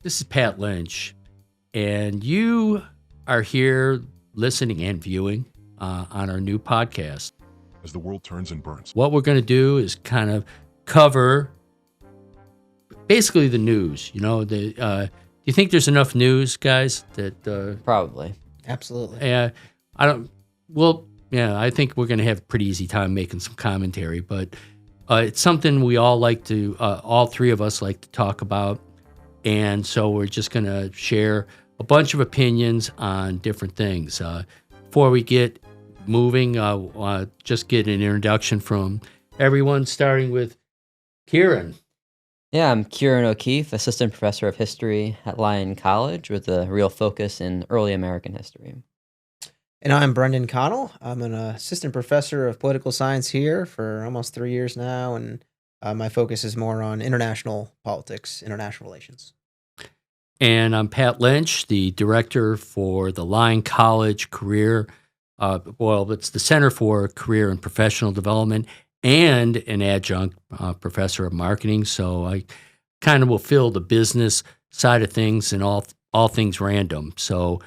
This is Pat Lynch, and you are here listening and viewing on our new podcast. As the world turns and burns. What we're going to do is kind of cover basically the news. You know, do you think there's enough news, guys? That Probably. Absolutely. I don't. Well, yeah, I think we're going to have a pretty easy time making some commentary, but it's something we all like to. All three of us like to talk about. And so we're just going to share a bunch of opinions on different things. Before we get moving, just get an introduction from everyone, starting with Kieran. Yeah, I'm Kieran O'Keefe, Assistant Professor of History at Lyon College with a real focus in early American history. And I'm Brendan Connell. I'm an assistant professor of political science here for almost 3 years now, and my focus is more on international politics, international relations. And I'm Pat Lynch, the director for the Lyon College Career. It's the Center for Career and Professional Development and an adjunct professor of marketing. So I kind of will fill the business side of things and all things random. So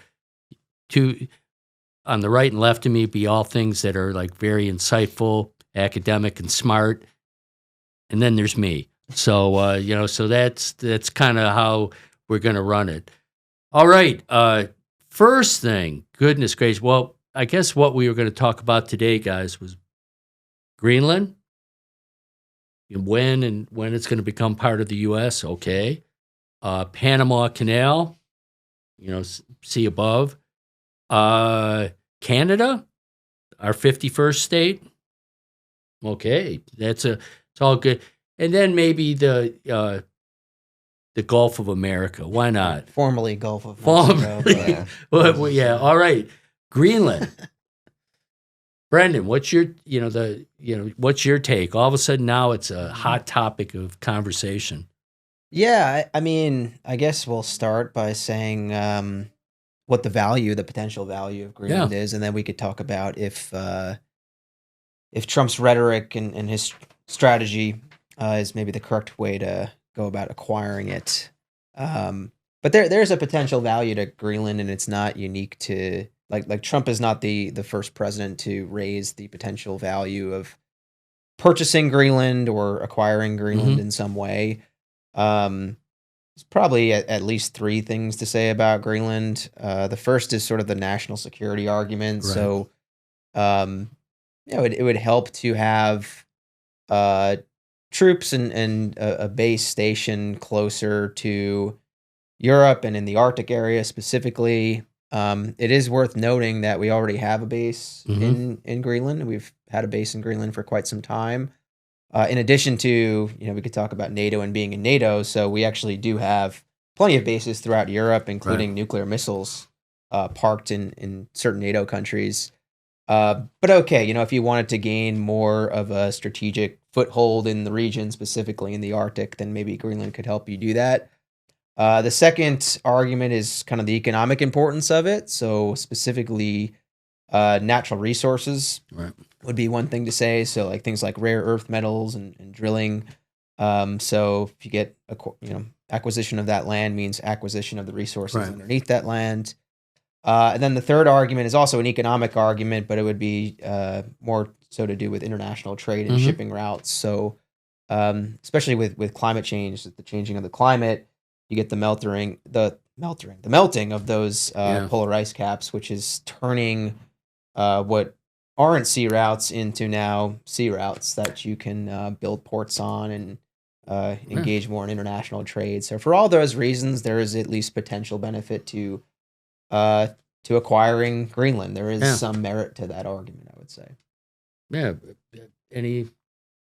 on the right and left of me be all things that are like very insightful, academic, and smart. And then there's me. So, so that's kind of how we're going to run it. All right. First thing, goodness gracious. Well, I guess what we were going to talk about today, guys, was Greenland. When it's going to become part of the U.S., okay. Panama Canal, see above. Canada, our 51st state. Okay, it's all good. And then maybe the Gulf of America. Why not? Formerly Gulf of Mexico. Well, yeah. All right, Greenland. Brendan, what's your take? All of a sudden now it's a hot topic of conversation. Yeah, I mean, I guess we'll start by saying what the potential value of Greenland is, and then we could talk about if Trump's rhetoric and his strategy is maybe the correct way to go about acquiring it. But there's a potential value to Greenland, and it's not unique to like Trump is not the first president to raise the potential value of purchasing Greenland or acquiring Greenland in some way. There's probably at least three things to say about Greenland. The first is sort of the national security argument. Right. So, it would help to have troops and a base station closer to Europe and in the Arctic area specifically. It is worth noting that we already have a base in Greenland. We've had a base in Greenland for quite some time. In addition to, we could talk about NATO and being in NATO. So we actually do have plenty of bases throughout Europe, including nuclear missiles parked in certain NATO countries. But okay, if you wanted to gain more of a strategic foothold in the region, specifically in the Arctic, then maybe Greenland could help you do that. The second argument is kind of the economic importance of it. So specifically, natural resources would be one thing to say. So like things like rare earth metals and drilling. So if you get acquisition of that land means acquisition of the resources underneath that land. And then the third argument is also an economic argument, but it would be more so to do with international trade and shipping routes. So especially with climate change, the changing of the climate, you get the melting of those polar ice caps, which is turning what aren't sea routes into now sea routes that you can build ports on and engage more in international trade. So for all those reasons, there is at least potential benefit to acquiring Greenland. There is some merit to that argument, I would say. Yeah.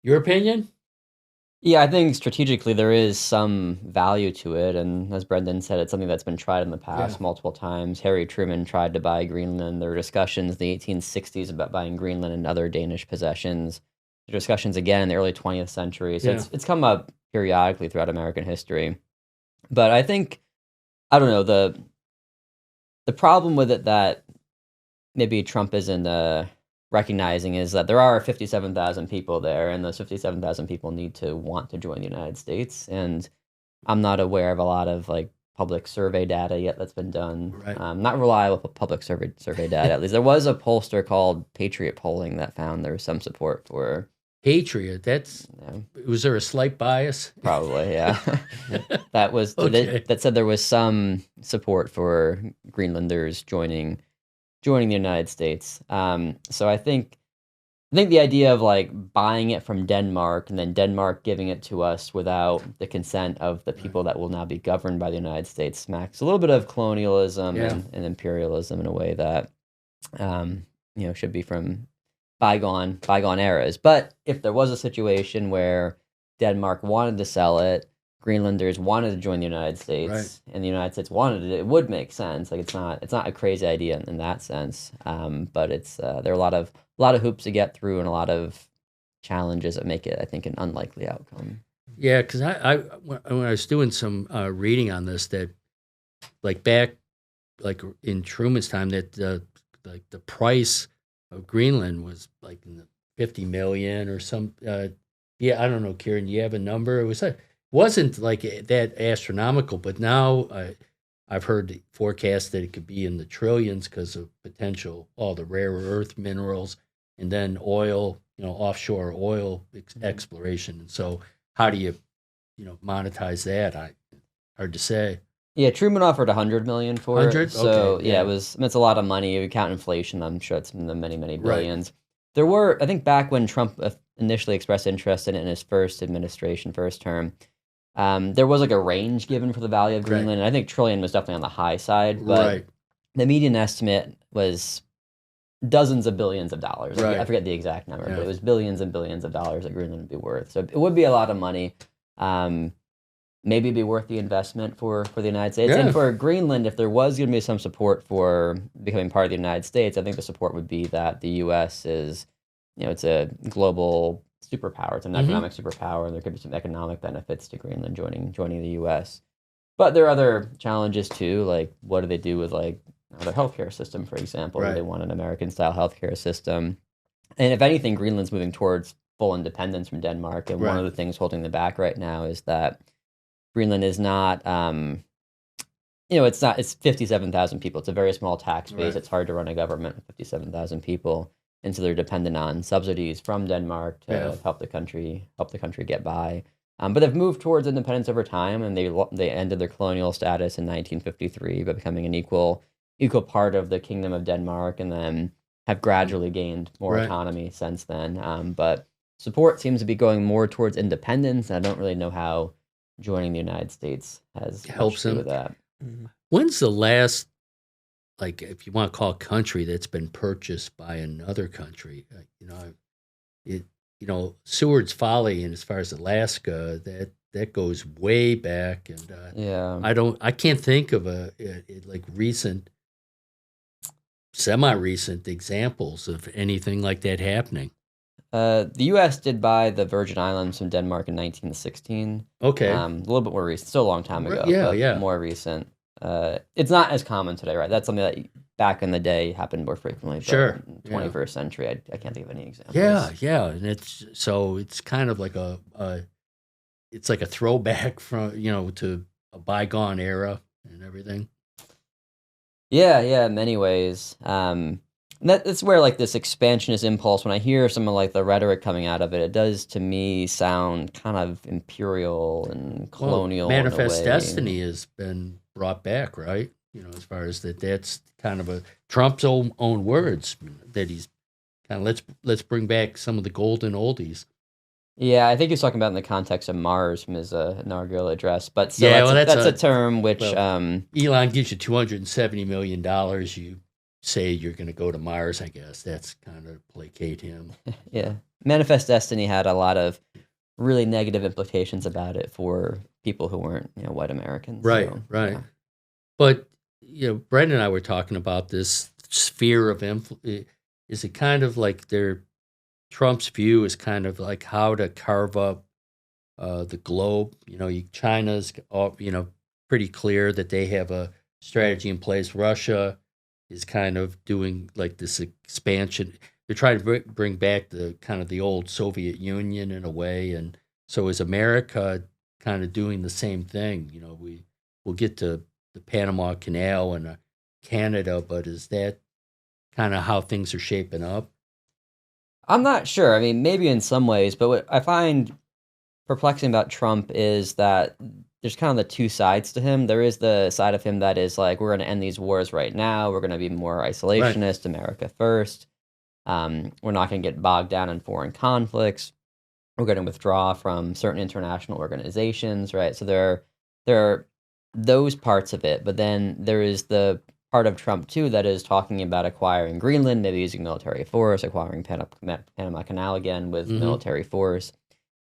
Your opinion? Yeah, I think strategically there is some value to it. And as Brendan said, it's something that's been tried in the past multiple times. Harry Truman tried to buy Greenland. There were discussions in the 1860s about buying Greenland and other Danish possessions. There were discussions again in the early 20th century. So it's come up periodically throughout American history. But I think, I don't know, the problem with it that maybe Trump isn't recognizing is that there are 57,000 people there, and those 57,000 people need to want to join the United States. And I'm not aware of a lot of public survey data yet that's been done. Right. Not reliable public survey data. At least there was a pollster called Patriot Polling that found there was some support for. Patriot. Was there a slight bias? Probably, yeah. That was Okay. that said there was some support for Greenlanders joining the United States. So I think the idea of like buying it from Denmark and then Denmark giving it to us without the consent of the people that will now be governed by the United States smacks a little bit of colonialism Yeah. and imperialism in a way that should be from bygone eras. But if there was a situation where Denmark wanted to sell it, Greenlanders wanted to join the United States, Right. and the United States wanted it, it would make sense. Like it's not a crazy idea in that sense. But it's there are a lot of hoops to get through and a lot of challenges that make it, I think, an unlikely outcome. Yeah, because when I was doing some reading on this, that like back like in Truman's time, that like the price of Greenland was like in the 50 million or some. Yeah, I don't know, Kieran. You have a number? Wasn't like that astronomical, but now I've heard forecasts that it could be in the trillions because of potential all the rare earth minerals and then oil, offshore oil exploration. And so, how do you monetize that? Hard to say. Yeah, Truman offered $100 million for 100? it. So Okay, yeah, yeah. it's a lot of money. If you count inflation, I'm sure it's in the many, many Right. billions. There were, I think, back when Trump initially expressed interest in it in his first term, there was like a range given for the value of Right. Greenland, and I think trillion was definitely on the high side. But Right. the median estimate was dozens of billions of dollars. Right. I forget the exact number, Yeah. but it was billions and billions of dollars that Greenland would be worth. So it would be a lot of money. Maybe it'd be worth the investment for the United States. Yeah. And for Greenland, if there was going to be some support for becoming part of the United States, I think the support would be that the U.S. is, it's a global superpower. It's an Mhm. economic superpower, and there could be some economic benefits to Greenland joining the U.S. But there are other challenges too, like what do they do with like their healthcare system, for example? Right. Do they want an American-style healthcare system? And if anything, Greenland's moving towards full independence from Denmark. And one Right. of the things holding them back right now is that Greenland is not, it's 57,000 people. It's a very small tax base. Right. It's hard to run a government with 57,000 people. And so they're dependent on subsidies from Denmark to Yeah. help the country get by. But they've moved towards independence over time, and they ended their colonial status in 1953 by becoming an equal part of the Kingdom of Denmark, and then have gradually gained more Right. autonomy since then. But support seems to be going more towards independence, and I don't really know how joining the United States has Helps much to do them. with that. Mhm. When's the last, like, if you want to call it country, that's been purchased by another country? Seward's Folly, and as far as Alaska, that goes way back, and Yeah. I can't think of a like recent, semi-recent examples of anything like that happening. The U.S. did buy the Virgin Islands from Denmark in 1916. Okay, A little bit more recent. Still a long time Right, ago. yeah, but yeah. More recent. It's not as common today, right? That's something that back in the day happened more frequently. But Sure, in yeah. 21st century, I can't think of any examples. yeah, and it's kind of like it's like a throwback from to a bygone era and everything. Yeah, in many ways. That's where like this expansionist impulse, when I hear some of like the rhetoric coming out of it, it does to me sound kind of imperial and colonial. Well, in a Manifest way. Destiny has been brought back, right? As far as that's kind of a Trump's own words that he's kind of let's bring back some of the golden oldies. Yeah, I think he's talking about in the context of Mars from his inaugural address. But so Yeah, that's, well, that's a term which well, Elon gives you $270 million. You say you're going to go to Mars, I guess. That's kind of placate him. yeah, Manifest Destiny had a lot of really negative implications about it for people who weren't white Americans. Right, so, right. yeah. But, Brent and I were talking about this sphere of influence. Is it kind of like Trump's view is kind of like how to carve up the globe? China's, pretty clear that they have a strategy in place. Russia is kind of doing like this expansion. They're trying to bring back the kind of the old Soviet Union in a way. And so is America kind of doing the same thing? We'll get to the Panama Canal and Canada, but is that kind of how things are shaping up? I'm not sure. I mean, maybe in some ways, but what I find perplexing about Trump is that there's kind of the two sides to him. There is the side of him that is like, we're going to end these wars right now. We're going to be more isolationist, America first. We're not going to get bogged down in foreign conflicts. We're going to withdraw from certain international organizations, right? So there are those parts of it, but then there is the part of Trump too that is talking about acquiring Greenland, maybe using military force, acquiring Panama Canal again with military force.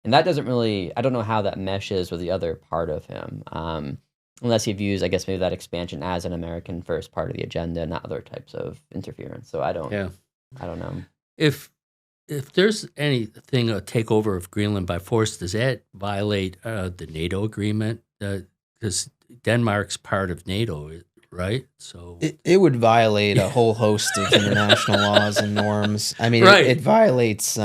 And that doesn't really, I don't know how that meshes with the other part of him, unless he views, I guess, maybe that expansion as an American first part of the agenda, not other types of interference. So I don't know. If there's anything, a takeover of Greenland by force, does that violate the NATO agreement? Because Denmark's part of NATO, right? So it would violate a whole host of international laws and norms. I mean, Right. it violates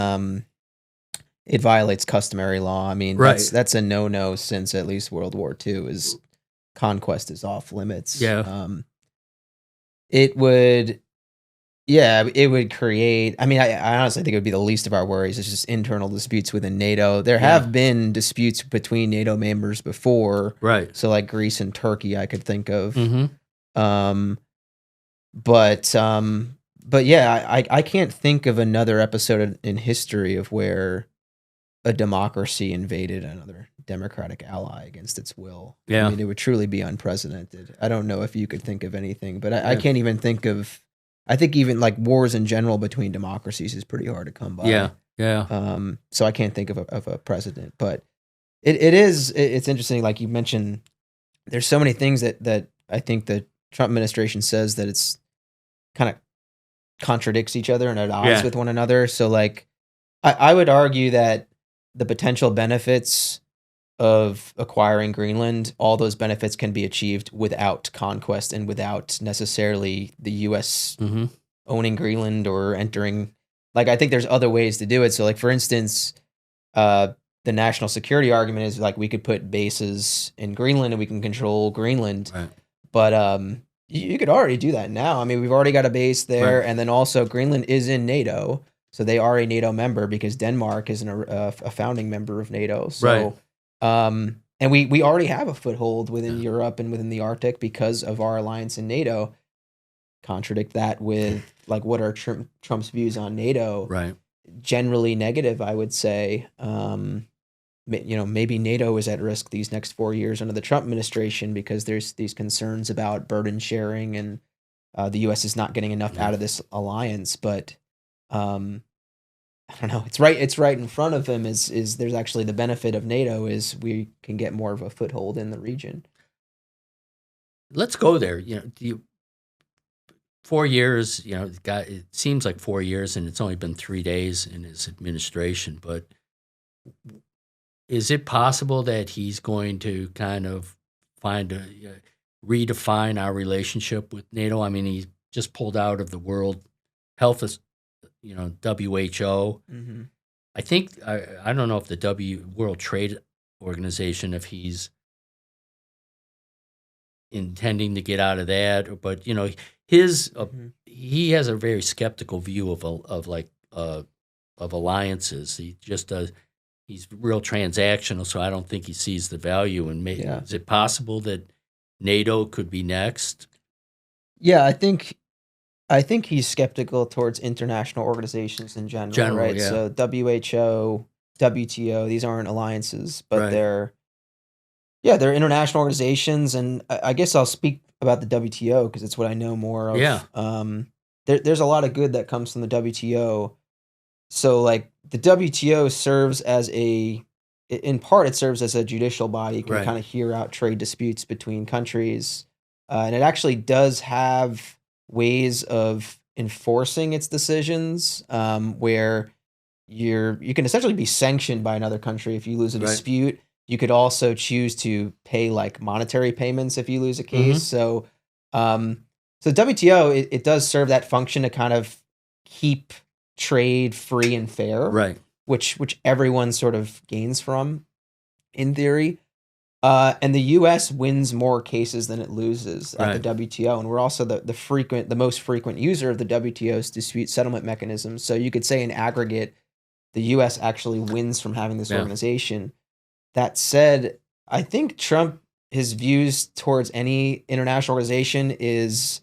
customary law. I mean, Right. that's a no since at least World War II. Is conquest is off limits. Yeah. It would. Yeah, it would create. I mean, I honestly think it would be the least of our worries. It's just internal disputes within NATO. There have been disputes between NATO members before, right. so like Greece and Turkey, I could think of. Mm-hmm. But yeah, I can't think of another episode in history of where a democracy invaded another democratic ally against its will. Yeah. I mean, it would truly be unprecedented. I don't know if you could think of anything, but I can't even think of. I think even like wars in general between democracies is pretty hard to come by. Yeah. So I can't think of a precedent, but it's interesting. Like you mentioned, there's so many things that I think the Trump administration says that it's kind of contradicts each other and at odds with one another. So like, I would argue that the potential benefits of acquiring Greenland, all those benefits can be achieved without conquest and without necessarily the U.S. owning Greenland or entering. Like, I think there's other ways to do it. So, like, for instance, the national security argument is like we could put bases in Greenland and we can control Greenland. Right. But you could already do that now. I mean, we've already got a base there. Right. And then also Greenland is in NATO. So they are a NATO member because Denmark is a founding member of NATO. So, and we already have a foothold within Europe and within the Arctic because of our alliance in NATO. Contradict that with like what are Trump's views on NATO? Right. Generally negative, I would say. Maybe NATO is at risk these next 4 years under the Trump administration because there's these concerns about burden sharing and the U.S. is not getting enough out of this alliance. But I don't know. It's right in front of him. Is there's actually the benefit of NATO is we can get more of a foothold in the region. Let's go there. 4 years. It seems like 4 years, and it's only been 3 days in his administration. But is it possible that he's going to kind of redefine our relationship with NATO? I mean, he just pulled out of the World Health, WHO. Mm-hmm. I think I don't know if the World Trade Organization, if he's intending to get out of that, but he has a very skeptical view of alliances. He just does. He's real transactional, so I don't think he sees the value in. Is it possible that NATO could be next? Yeah, I think he's skeptical towards international organizations in general, right? Yeah. So WHO, WTO, these aren't alliances, but they're international organizations. And I guess I'll speak about the WTO because it's what I know more of. Yeah. There's a lot of good that comes from the WTO. So like the WTO serves in part, it serves as a judicial body. You can kind of hear out trade disputes between countries. And it actually does have ways of enforcing its decisions where you can essentially be sanctioned by another country if you lose a dispute. You could also choose to pay like monetary payments if you lose a case. So WTO, it does serve that function to kind of keep trade free and fair, Right. which everyone sort of gains from in theory. And the U.S. wins more cases than it loses at the Right. WTO, and we're also the most frequent user of the WTO's dispute settlement mechanism. So you could say in aggregate, the U.S. actually wins from having this Yeah. organization. That said, I think his views towards any international organization is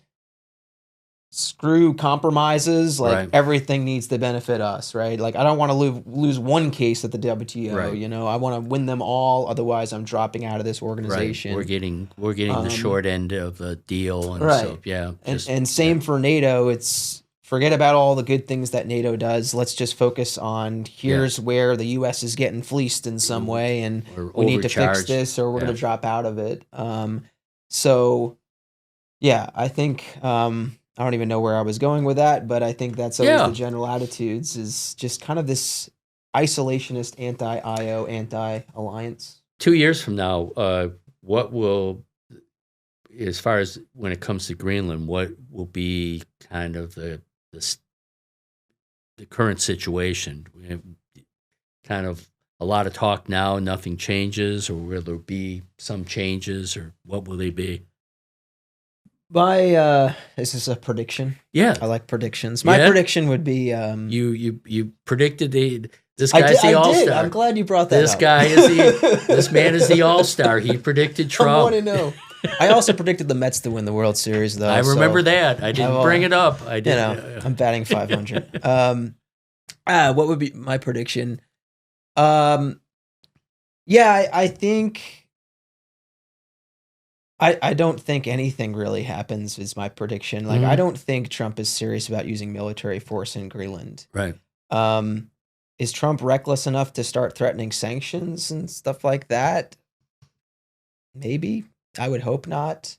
screw compromises. Like Right. everything needs to benefit us, right? Like I don't want to lose one case at the WTO. Right. You know, I want to win them all. Otherwise, I'm dropping out of this Right. organization. We're getting the Um, short end of the deal, and Right. so yeah, and same for NATO. It's forget about all the good things that NATO does. Let's just focus on here's where the U.S. is getting fleeced in some way, and or we need to fix overcharged. this, or we're Yeah. going to drop out of it. So yeah, I think I don't even know where I was going with that, but I think that's always Yeah. the general attitudes is just kind of this isolationist anti-IO, anti-alliance. 2 years from now, what will, as far as when it comes to Greenland, what will be kind of the current situation? We have kind of a lot of talk now, nothing changes, or will there be some changes, or what will they be? This is a prediction. Yeah, I like predictions. My Yeah? prediction would be you predicted this I guy's did. the I did. all-star. I'm glad you brought that This up. guy is this man is the all-star. He predicted I Trump. want to know. I also predicted the Mets to win the World Series, though. I remember so, that. I didn't I've, bring it up. I You didn't. know, I'm batting 500. What would be my prediction? Yeah, I think. I don't think anything really happens. Is my prediction. Like I Mhm. don't think Trump is serious about using military force in Greenland. Right. Is Trump reckless enough to start threatening sanctions and stuff like that? Maybe. I would hope not.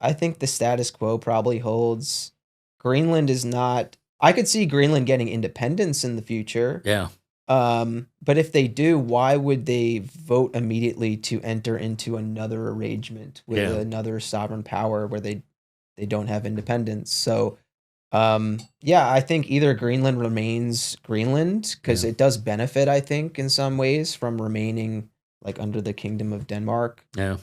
I think the status quo probably holds. Greenland is not. I could see Greenland getting independence in the future. Yeah. But if they do, why would they vote immediately to enter into another arrangement with Yeah. another sovereign power where they don't have independence? So, yeah, I think either Greenland remains Greenland because Yeah. it does benefit, I think, in some ways from remaining like under the Kingdom of Denmark. Yeah.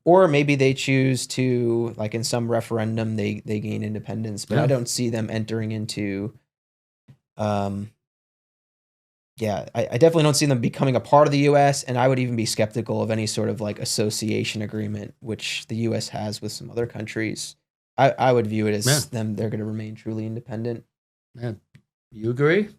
Or maybe they choose to, like in some referendum, they gain independence, but Yeah. I don't see them entering into. Yeah, I definitely don't see them becoming a part of the U.S., and I would even be skeptical of any sort of like association agreement, which the U.S. has with some other countries. I would view it as Yeah. they're going to remain truly independent. Yeah. You agree?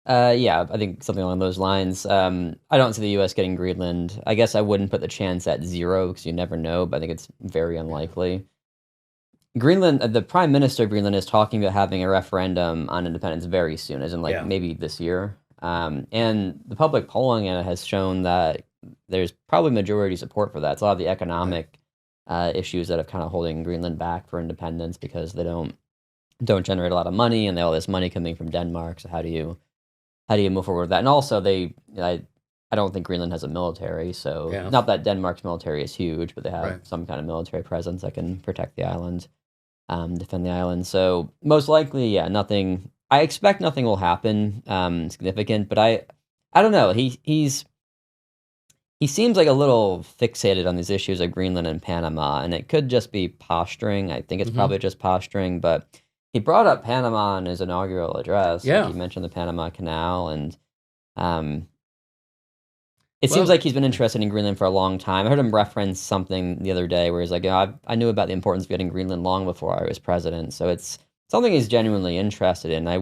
Yeah, I think something along those lines. I don't see the U.S. getting Greenland. I guess I wouldn't put the chance at 0 because you never know, but I think it's very unlikely. Greenland, the prime minister of Greenland is talking about having a referendum on independence very soon, as in like Yeah. maybe this year. And the public polling in it has shown that there's probably majority support for that. It's a lot of the economic issues that are kind of holding Greenland back for independence because they don't generate a lot of money and they have all this money coming from Denmark. So how do you move forward with that? And also, I don't think Greenland has a military, so Yeah. not that Denmark's military is huge, but they have Right. some kind of military presence that can protect the island, defend the island. So most likely, yeah, nothing. I expect nothing will happen significant, but I don't know. He seems like a little fixated on these issues of Greenland and Panama, and it could just be posturing. I think it's Mhm. probably just posturing, but he brought up Panama in his inaugural address. Yeah. He mentioned the Panama Canal, and it Well- seems like he's been interested in Greenland for a long time. I heard him reference something the other day where he's like, I knew about the importance of getting Greenland long before I was president. So it's something he's genuinely interested in. I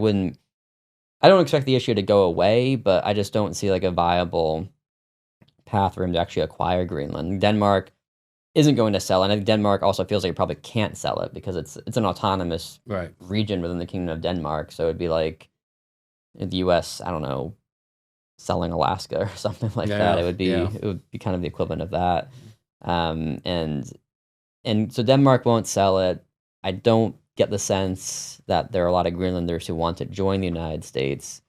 don't expect the issue to go away, but I just don't see like a viable path for him to actually acquire Greenland. Denmark isn't going to sell it. And I think Denmark also feels like it probably can't sell it because it's an autonomous Right. region within the Kingdom of Denmark. So it'd be like the U.S., I don't know, selling Alaska or something like Yeah, that. It would be yeah. kind of the equivalent of that. And so Denmark won't sell it. I don't get the sense that there are a lot of Greenlanders who want to join the United States.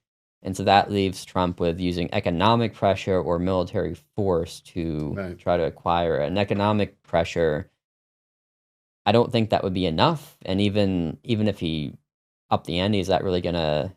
And so that leaves Trump with using economic pressure or military force to Right. try to acquire it. And economic pressure, I don't think that would be enough. And even if he upped the ante, is that really going to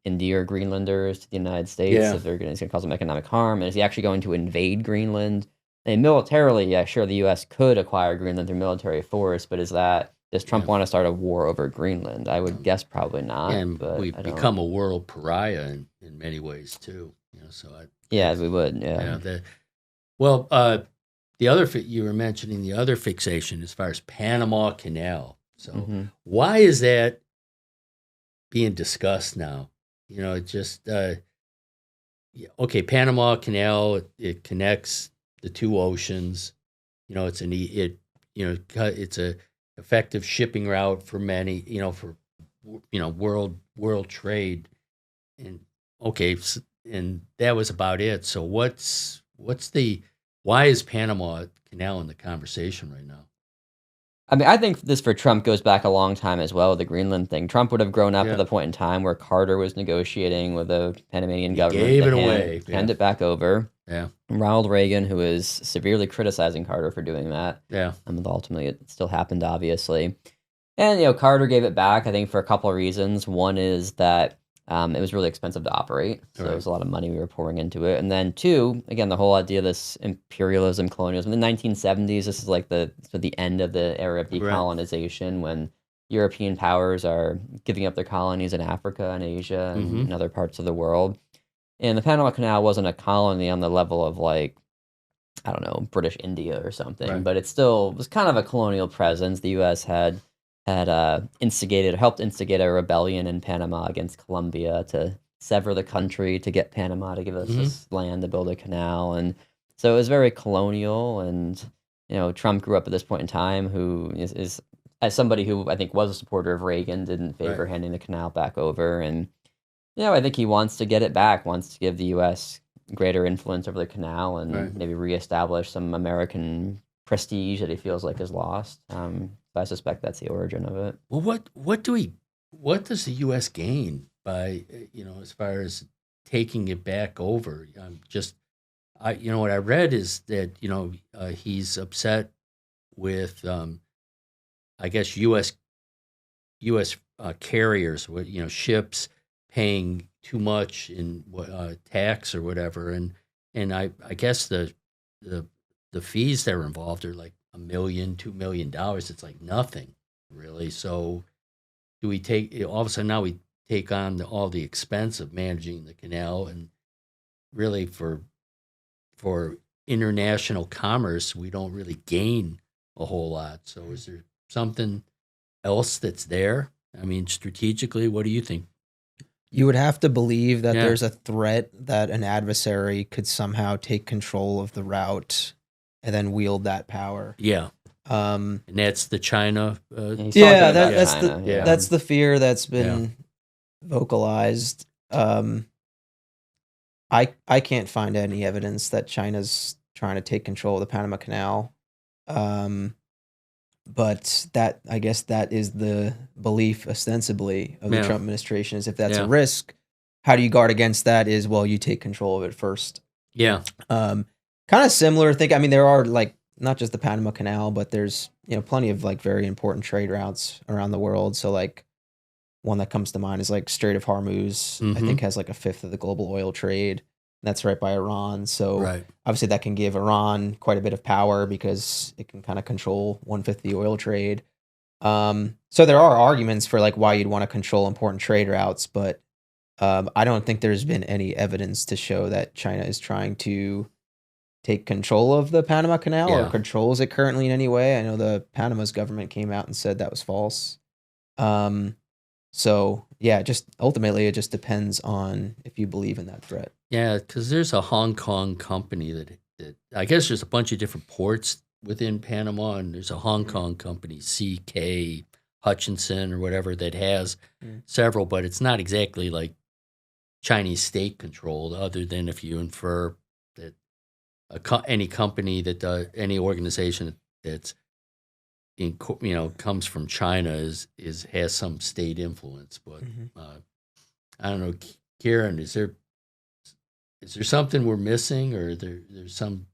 endear Greenlanders to the United States? Yeah. If it's going to cause them economic harm? And is he actually going to invade Greenland And militarily, yeah, sure, the U.S. could acquire Greenland through military force, but does Trump want to start a war over Greenland? I would guess probably not, And but we've I don't. become a world pariah in many ways too. So Yeah, we would. Yeah. well, the other you were mentioning the other fixation as far as Panama Canal. So why is that being discussed now? It just okay, Panama Canal, it connects the two oceans. It's it's a effective shipping route for many, for world trade. And okay, and that was about it. So why is Panama Canal in the conversation right now? I mean, I think this for Trump goes back a long time as well, the Greenland thing. Trump would have grown up at a point in time where Carter was negotiating with the Panamanian government gave to it away. hand it back over. Yeah. Ronald Reagan, who was severely criticizing Carter for doing that. Yeah. Ultimately, it still happened, obviously. And, Carter gave it back, I think, for a couple of reasons. One is that it was really expensive to operate, so there was a lot of money we were pouring into it. And then two, again, the whole idea of this imperialism, colonialism. In the 1970s, this is like the end of the era of decolonization when European powers are giving up their colonies in Africa and Asia and in other parts of the world. And the Panama Canal wasn't a colony on the level of like, I don't know, British India or something, but it still was kind of a colonial presence. The U.S. had helped instigate a rebellion in Panama against Colombia to sever the country to get Panama to give us this land to build a canal. And so it was very colonial. And, Trump grew up at this point in time, who is as somebody who I think was a supporter of Reagan, didn't favor handing the canal back over. And, I think he wants to get it back, wants to give the U.S. greater influence over the canal and maybe reestablish some American prestige that he feels like is lost. I suspect that's the origin of it. Well, what does the U.S. gain by as far as taking it back over? What I read is that he's upset with I guess U.S. Carriers, ships paying too much in tax or whatever, and I guess the fees that are involved are like $1 million, $2 million. It's like nothing, really. So, do we take all of a sudden now we take on all the expense of managing the canal, and really for international commerce, we don't really gain a whole lot. So, is there something else that's there? I mean, strategically, what do you think? You would have to believe that there's a threat that an adversary could somehow take control of the route and then wield that power. Yeah. And that's the China. That's the fear that's been vocalized. I can't find any evidence that China's trying to take control of the Panama Canal. But I guess that is the belief ostensibly of the Trump administration, is if that's a risk, how do you guard against that is, well, you take control of it first. Yeah. Kind of similar thing. I mean, there are like not just the Panama Canal, but there's, plenty of like very important trade routes around the world. So like one that comes to mind is like Strait of Hormuz, I think has like a fifth of the global oil trade. That's right by Iran. So obviously that can give Iran quite a bit of power because it can kind of control 1/5 of the oil trade. So there are arguments for like why you'd want to control important trade routes, but I don't think there's been any evidence to show that China is trying to take control of the Panama Canal or controls it currently in any way. I know the Panama's government came out and said that was false. So yeah, just ultimately it just depends on if you believe in that threat. Yeah, because there's a Hong Kong company that I guess there's a bunch of different ports within Panama, and there's a Hong Kong company, CK Hutchinson or whatever, that has several, but it's not exactly like Chinese state controlled, other than if you infer that any company that any organization that's comes from China has some state influence. But I don't know, Kieran, is there something we're missing, or there's some,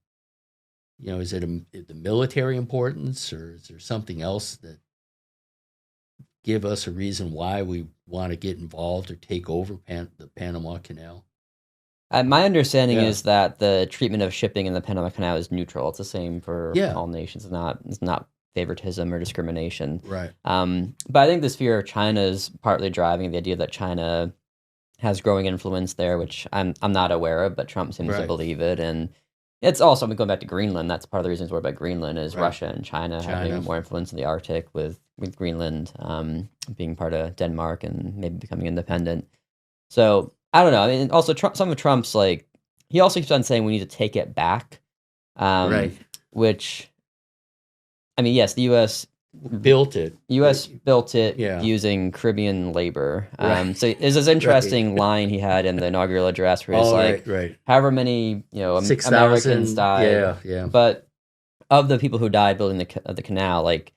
is it the military importance, or is there something else that give us a reason why we want to get involved or take over the Panama Canal? My understanding Yeah. is that the treatment of shipping in the Panama Canal is neutral. It's the same for Yeah. all nations. It's not favoritism or discrimination. Right. But I think this fear of China is partly driving the idea that China has growing influence there, which I'm not aware of, but Trump seems to Right. believe it. And it's also, I mean, going back to Greenland, that's part of the reasons we're about Greenland is Right. Russia and China having China. more influence in the Arctic with Greenland being part of Denmark and maybe becoming independent. So I don't know. I mean, also some of Trump's like he also keeps on saying we need to take it back, Right. which I mean, yes, the Built it. U.S. built it Yeah. using Caribbean labor. Right. So there's this interesting line he had in the inaugural address where he's Oh, like, right. however many 6,000. Americans died, Yeah. Yeah. but of the people who died building the canal, like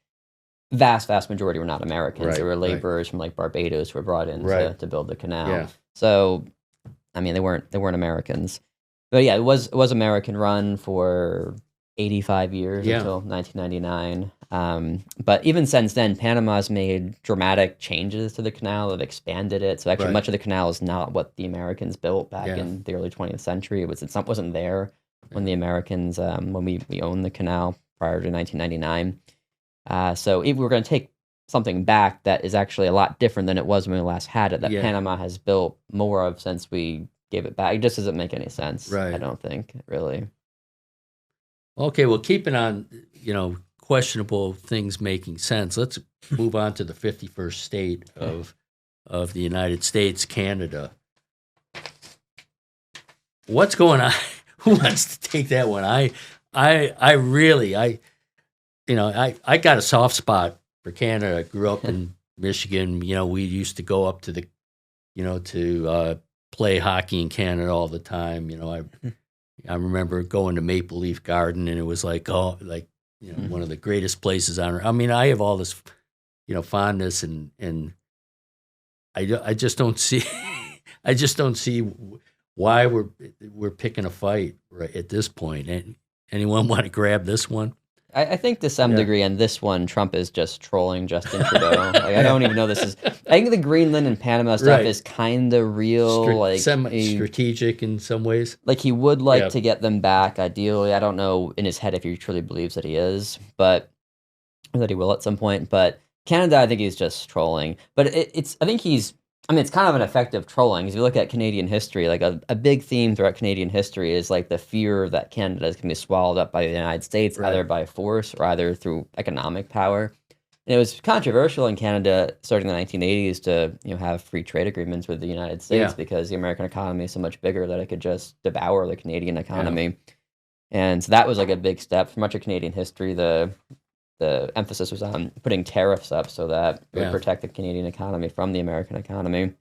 vast majority were not Americans. Right, They were right. laborers from like Barbados who were brought in Right. to build the canal. Yeah. So I mean, they weren't Americans, but yeah, it was American run for 85 years Yeah. until 1999. But even since then, Panama's made dramatic changes to the canal. They've expanded it, so actually Right. much of the canal is not what the Americans built back Yeah. in the early 20th century. Wasn't there when the Americans when we owned the canal prior to 1999. So if we're going to take something back that is actually a lot different than it was when we last had it, that Yeah. Panama has built more of since we gave it back, it just doesn't make any sense. Right. I don't think really. Okay, well, keeping on, questionable things making sense. Let's move on to the 51st state of the United States, Canada. What's going on? Who wants to take that one? I got a soft spot for Canada. I grew up in Michigan. We used to go up to to play hockey in Canada all the time. I remember going to Maple Leaf Garden, and it was like, one of the greatest places on earth. I mean, I have all this, fondness, and I just don't see, I just don't see why we're picking a fight right at this point. And anyone want to grab this one? I think to some Yeah. degree, on this one, Trump is just trolling Justin Trudeau. I don't even know this is. I think the Greenland and Panama stuff Right. is kind of real. Strategic in some ways. Like he would like Yeah. to get them back. Ideally, I don't know in his head if he truly believes that he is, or that he will at some point. But Canada, I think he's just trolling. But it's kind of an effective trolling. If you look at Canadian history, like a big theme throughout Canadian history is like the fear that Canada is going to be swallowed up by the United States, Right. either by force or either through economic power. And it was controversial in Canada starting in the 1980s to have free trade agreements with the United States Yeah. because the American economy is so much bigger that it could just devour the Canadian economy. And so that was like a big step for much of Canadian history. The emphasis was on putting tariffs up so that it Yeah. would protect the Canadian economy from the American economy.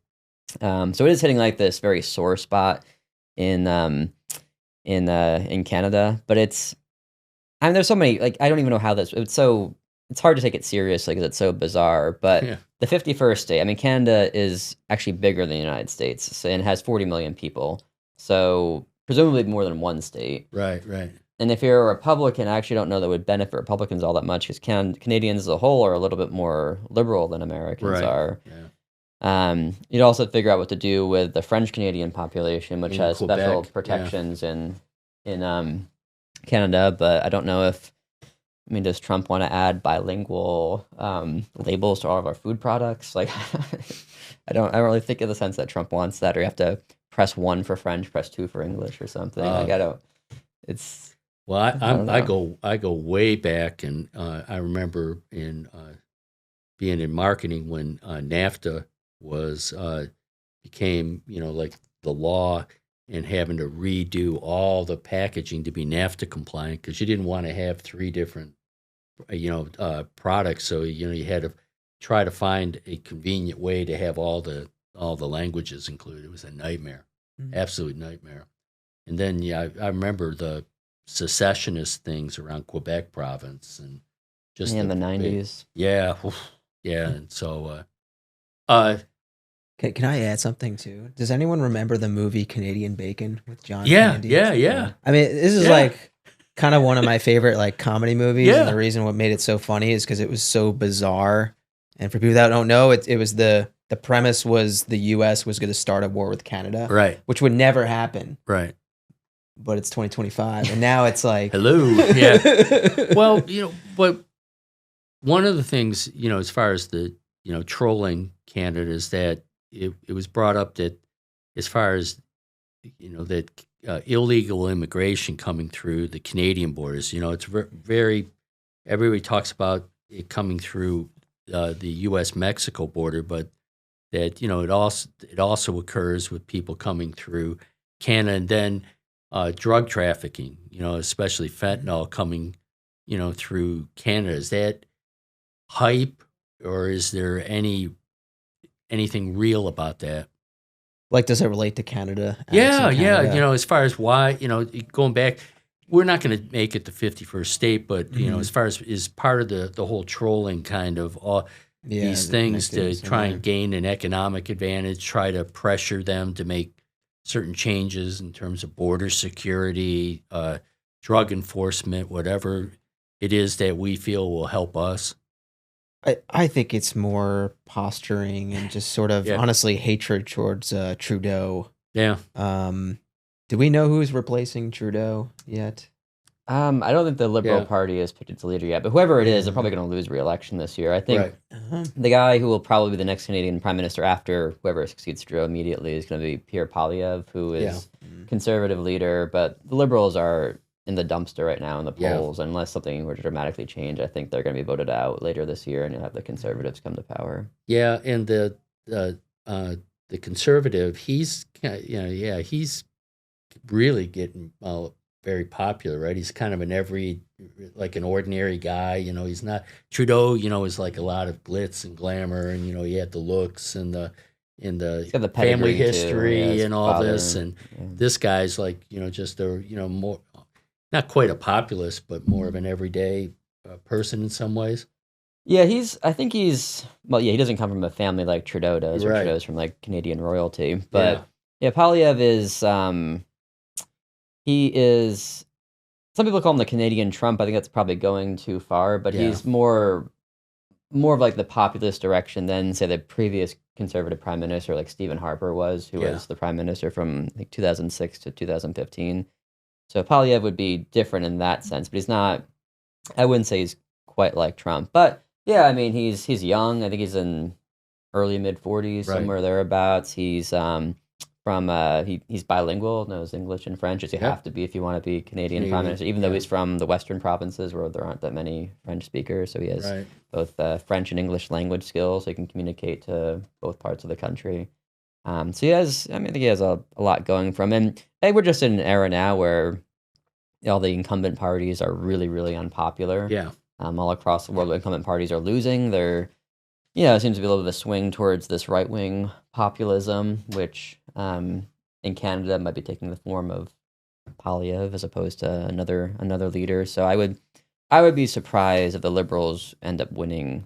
So it is hitting like this very sore spot in Canada, but there's so many, like, I don't even know how it's hard to take it seriously because it's so bizarre. But Yeah. the 51st state, I mean, Canada is actually bigger than the United States and has 40 million people, so presumably more than one state. Right. And if you're a Republican, I actually don't know that would benefit Republicans all that much because Canadians as a whole are a little bit more liberal than Americans Right. are. Yeah. You'd also figure out what to do with the French Canadian population, which In has special Quebec, yeah. protections in Canada. But I don't know does Trump want to add bilingual labels to all of our food products? Like, I don't really think in the sense that Trump wants that, or you have to press 1 for French, press 2 for English, or something. Like, I don't. It's Well, don't I go way back, and I remember in being in marketing when NAFTA became like the law, and having to redo all the packaging to be NAFTA compliant because you didn't want to have 3 different products. So you had to try to find a convenient way to have all the languages included. It was a nightmare, absolute nightmare. And then I remember the secessionist things around Quebec province and just in the big- 90s. Yeah, and so Can I add something too? Does anyone remember the movie Canadian Bacon with John yeah, Candy? yeah. I mean, this is Yeah. like kind of one of my favorite like comedy movies. Yeah. And the reason what made it so funny is because it was so bizarre. And for people that don't know, it was the the premise was the U.S. was going to start a war with Canada, Right. which would never happen. Right. But it's 2025, and now it's like, Hello. Yeah. Well, but one of the things, as far as the, trolling Canada is that it was brought up that as far as, that illegal immigration coming through the Canadian borders, it's very, everybody talks about it coming through the U.S.-Mexico border, but that, it also occurs with people coming through Canada, and then drug trafficking, especially fentanyl coming, through Canada. Is that hype, or is there anything real about that? like, does it relate to Canada? Yeah, annexing yeah. Canada? As far as why, going back, we're not going to make it the 51st state, but as far as is part of the whole trolling kind of all Yeah, these the things to connectivity's in try there. and gain an economic advantage, try to pressure them to make certain changes in terms of border security, drug enforcement, whatever it is that we feel will help us. I think it's more posturing and just sort of Yeah. honestly hatred towards Trudeau. Yeah. Do we know who's replacing Trudeau yet? I don't think the Liberal Yeah. Party has picked its leader yet, but whoever it is, they're probably going to lose re-election this year. I think Right. the guy who will probably be the next Canadian Prime Minister after whoever succeeds Trudeau immediately is going to be Pierre Poilievre, who is Conservative leader, but the Liberals are in the dumpster right now in the Yeah. polls. Unless something were to dramatically change, I think they're going to be voted out later this year, and you'll have the Conservatives come to power. Yeah, and the conservative, he's he's really getting very popular, right? He's kind of like an ordinary guy, he's not Trudeau, is like a lot of glitz and glamour, and he had the looks and the He's got the family pedigree, too. history Yeah, his and all father, this, and yeah. this guy's like just a more, not quite a populist, but more of an everyday person in some ways. Yeah, he doesn't come from a family like Trudeau does, or Right. Trudeau's from like Canadian royalty. But yeah, Poilievre is, he is, some people call him the Canadian Trump. I think that's probably going too far, but Yeah. he's more of like the populist direction than, say, the previous Conservative Prime Minister, like Stephen Harper was, who Yeah. was the Prime Minister from like 2006 to 2015. So Poilievre would be different in that sense, but I wouldn't say he's quite like Trump. But yeah, I mean, he's young. I think he's in early mid 40s, Right. somewhere thereabouts. He's he's bilingual, knows English and French, as you Yep. have to be if you want to be Canadian Canadian, Prime Minister, even though yeah. he's from the Western provinces where there aren't that many French speakers. So he has Right. both French and English language skills, so he can communicate to both parts of the country. So he has, I think he has a lot going from him. And we're just in an era now where all the incumbent parties are really, really unpopular. Yeah. All across the world, the incumbent parties are losing. It seems to be a little bit of a swing towards this right-wing populism, which in Canada might be taking the form of Poilievre as opposed to another leader. So I would be surprised if the Liberals end up winning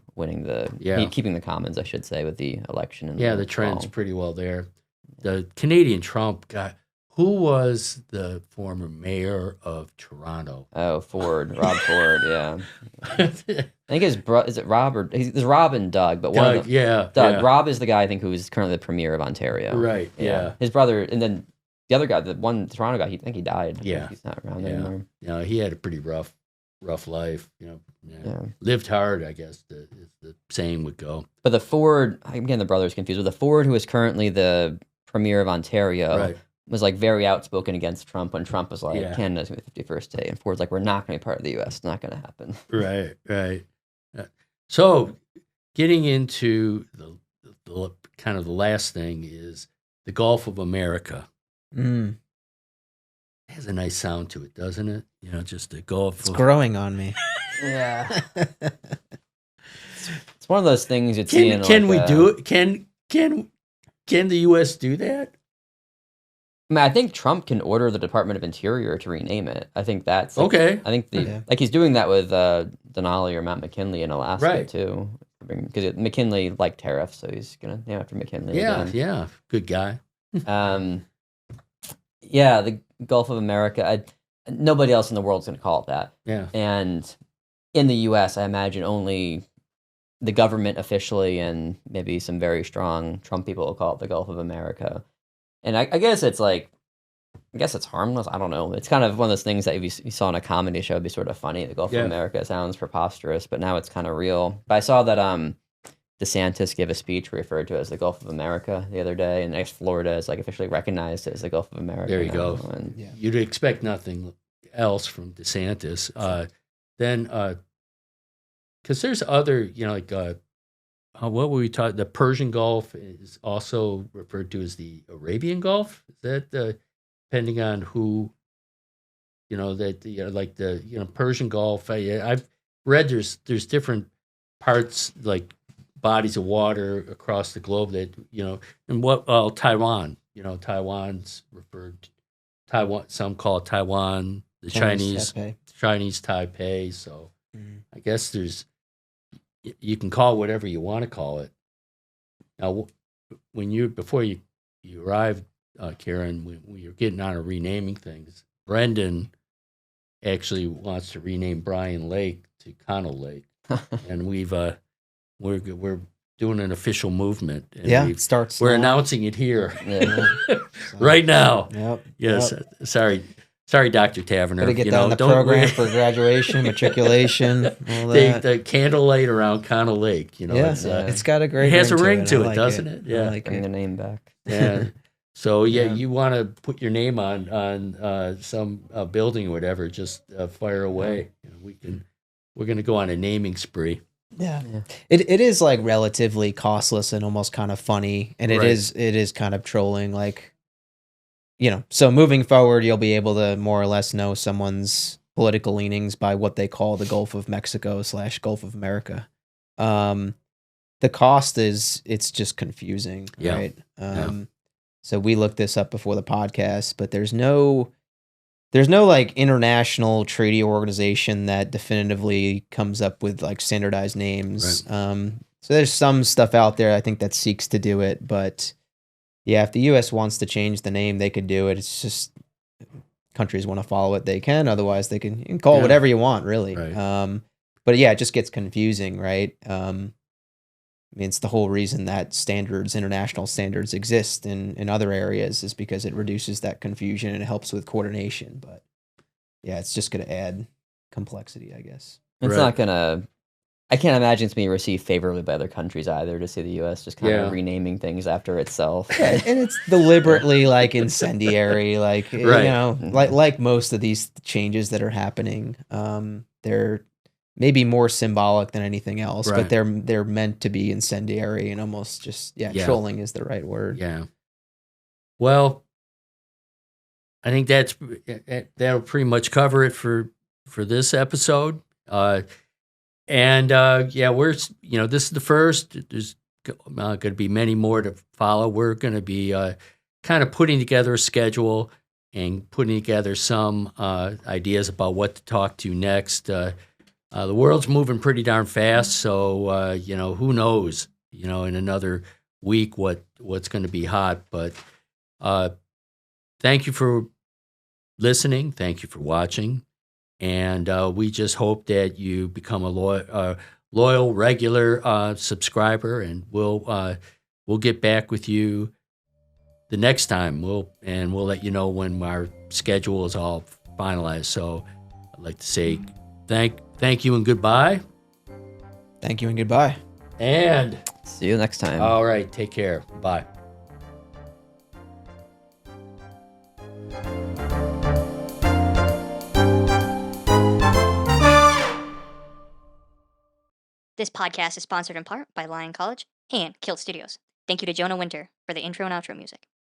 keeping the Commons, I should say, with the election. In Yeah, the trend's fall. pretty well there. The Canadian Trump guy, who was the former mayor of Toronto? Oh, Rob Ford, yeah. I think is it Rob or there's Rob and Doug, but one of Doug, them, yeah. Doug. yeah. Rob is the guy I think who is currently the premier of Ontario. Right, yeah. His brother, and then the other guy, the one Toronto guy, I think he died. I think Yeah. he's not around Yeah. anymore. He had a pretty rough life. Yeah. Lived hard, I guess the saying would go. But the Ford, I'm getting the brothers confused. But the Ford, who is currently the premier of Ontario, Right. was like very outspoken against Trump when Trump was like, Yeah. Canada's going to be the 51st state. And Ford's like, we're not going to be part of the U.S. It's not going to happen. Right, right. So, getting into the kind of the last thing is the Gulf of America. Mm, It has a nice sound to it, doesn't it? Just the Gulf it's of growing on me. Yeah. It's one of those things you'd see in Can like, we do it? Can the U.S. do that? I mean, I think Trump can order the Department of Interior to rename it. I think that's Okay. I think Okay. like he's doing that with Denali or Mount McKinley in Alaska Right. too, because McKinley liked tariffs, so he's gonna name after McKinley. Yeah, again. yeah. Good guy. Yeah, the Gulf of America. Nobody else in the world's gonna call it that. Yeah. And in the U.S., I imagine only the government officially and maybe some very strong Trump people will call it the Gulf of America. And I guess it's like, I guess it's harmless. I don't know. It's kind of one of those things that if you saw on a comedy show, it'd be sort of funny. The Gulf Yeah. of America sounds preposterous, but now it's kind of real. But I saw that DeSantis gave a speech referred to as the Gulf of America the other day, and next Florida is like officially recognized as the Gulf of America. There you now, go. And Yeah. You'd expect nothing else from DeSantis. Then, because there's other, like what were we talking? The Persian Gulf is also referred to as the Arabian Gulf. Is that depending on who, that like the Persian Gulf? I've read there's different parts like bodies of water across the globe that and what Taiwan. Taiwan's referred to Taiwan. Some call it Taiwan. The Chinese Taipei. So I guess you can call it whatever you want to call it. Now, before you arrived, Karen, when you're getting on to renaming things, Brendan actually wants to rename Bryan Lake to Connell Lake, and we're doing an official movement. And Yeah, it starts. we're now. announcing it here So, right now. Yep. Yes, Yep. sorry, Dr. Taverner. Gotta get that on the program for graduation, matriculation, all that. the candlelight around Connell Lake. Yeah, It's, it's got a great. it has a ring ring to I it, like doesn't it? Yeah. I like bring it. the name back. Yeah. So Yeah. you want to put your name on some building or whatever, just fire away. We're going to go on a naming spree. Yeah. Yeah. It is like relatively costless and almost kind of funny, and Right. it is kind of trolling. Like, so moving forward, you'll be able to more or less know someone's political leanings by what they call the Gulf of Mexico / Gulf of America. The cost it's just confusing, Yeah. right? Yeah. So we looked this up before the podcast, but there's no like international treaty organization that definitively comes up with like standardized names. So there's some stuff out there I think that seeks to do it, but yeah, if the U.S. wants to change the name, they could do it. It's just countries want to follow it, they can. Otherwise, you can call it Yeah. whatever you want, really. Right. But yeah, it just gets confusing, right? I mean, it's the whole reason that international standards exist in other areas is because it reduces that confusion and it helps with coordination. But yeah, it's just going to add complexity, I guess. It's Right. not gonna. I can't imagine it's being received favorably by other countries either. To see the U.S. just kind Yeah. of renaming things after itself. Yeah, and it's deliberately like incendiary, like Right. like most of these changes that are happening. They're maybe more symbolic than anything else, Right. but they're meant to be incendiary and almost just Yeah. trolling is the right word. Yeah. Well, I think that'll pretty much cover it for this episode. We're this is the first. There's going to be many more to follow. We're going to be kind of putting together a schedule and putting together some ideas about what to talk to next. The world's moving pretty darn fast, so who knows? In another week what's going to be hot. But thank you for listening. Thank you for watching. And we just hope that you become a loyal, regular subscriber, and we'll get back with you the next time. We'll let you know when our schedule is all finalized. So I'd like to say thank you and goodbye. Thank you and goodbye. And See you next time. all right, take care. Bye. This podcast is sponsored in part by Lion College and Kilt Studios. Thank you to Jonah Winter for the intro and outro music.